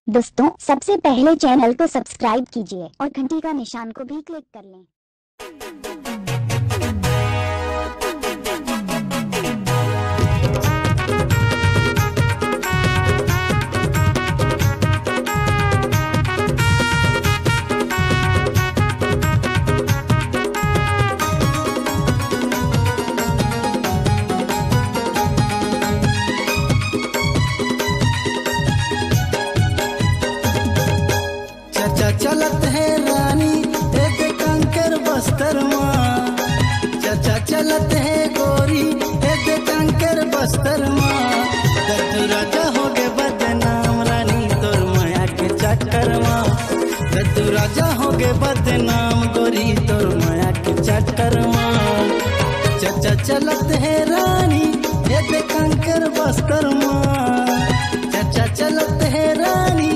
दोस्तों, सबसे पहले चैनल को सब्सक्राइब कीजिए और घंटी का निशान को भी क्लिक कर लें। चचा चलत है रानी एक कंकर बस्तर माँ, चचा चलत है गोरी एक कंकर बस्तर माँ। दद्दू राजा हो गे बदनाम रानी तोर माया के चक्कर माँ, दद्दू राजा हो गे बदनाम गोरी तोर माया के चक्कर माँ। चचा चलत है रानी एक कंकर बस्तर माँ, चचा चलत है रानी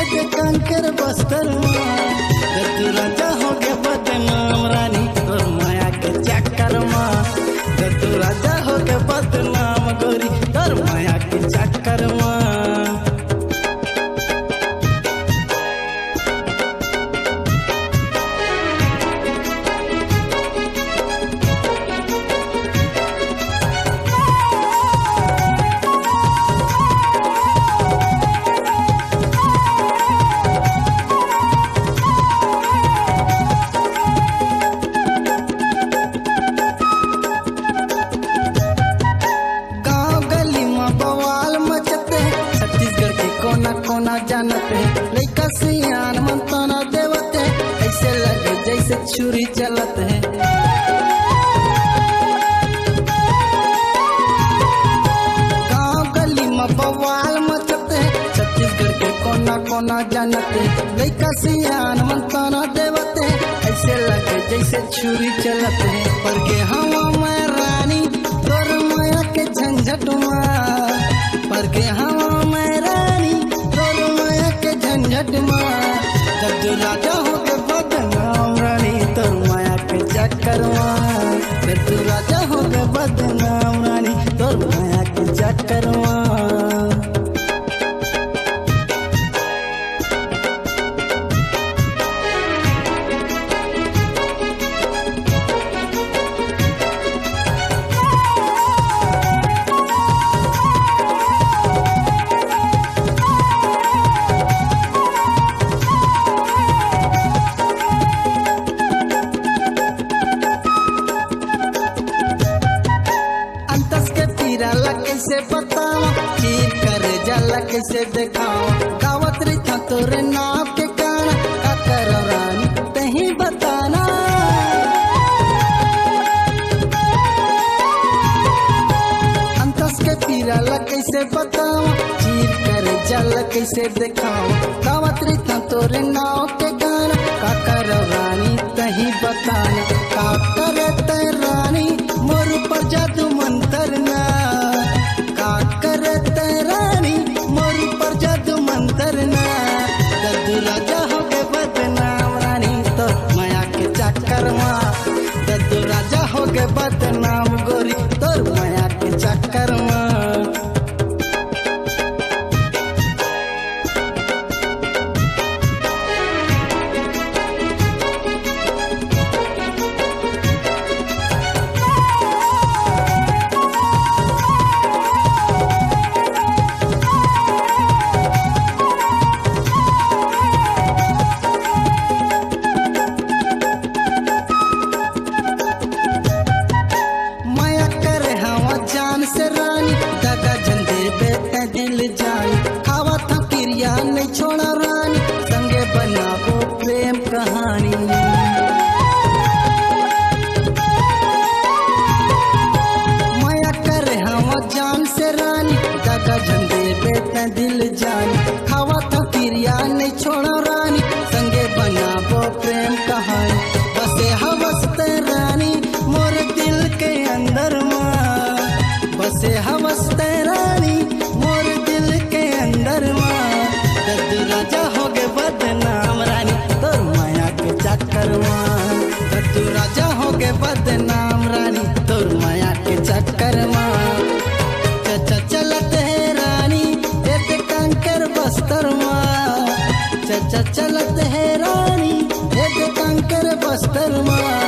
एक कंकर बस्तर माँ। दद्दू राजा हो गया बदनाम रानी तोर माया के चक्कर माँ, दद्दू राजा हो गया बदनाम गोरी तोर माया के चक्कर माँ। कोना जानत है लइका सियान मन तना देवत है, ऐसे लगे जैसे छुरी चलत है। गाँव गली में बवाल मचत है, छत्तीसगढ़ के कोना कोना जानत है लइका सियान मन तना देवत है, ऐसे लगे जैसे छुरी चलत है। पर के हवा में रानी तोर माया के झंझट माँ, पर के हवा में रानी झंझट माँ। दद्दू राजा हो के बदनाम रानी तोर माया के चक्कर माँ, दद्दू राजा हो के बदनाम रानी तोर माया के चक्कर माँ। कैसे बताओ चीर कर जाला कैसे दिखाओ, गावत रही था तोरे नाम के गाना का करो रानी तही बताना। अंतस के पीराला कैसे बताओ चीर कर जाला कैसे दिखाओ, गावत रही था तोरे नाम के गाना का करो रानी तही बताना। का करे ते रानी मोर पर जादू मंतर ना, करते रानी मोर पर जादू मंतर ना। दद्दू राजा हो गए बदनाम रानी तो माया के चक्कर माँ, दद्दू राजा हो गए बदनाम गोरी तोर माया के चक्कर माँ। जान से रानी दादा झंडे बेटे दिल जानी, खावा था क्रिया नहीं छोड़ा रानी संगे बनाबो प्रेम कहानी। माया करे हवा जान से रानी दादा झंडे बेटे दिल जानी, खावा था क्रिया नहीं छोड़ा रानी संगे बनाबो प्रेम कहानी। बसे हवसते रानी मोर दिल के अंदर बसे हवसते रानी मोर दिल के अंदर माँ। दद्दू राजा हो गए बदनाम रानी तोर माया के चक्कर माँ, दद्दू राजा हो गए बदनाम रानी तोर माया के चक्कर माँ। चचा चलत है रानी एक कंकर बस्तर माँ, बस्तर माँ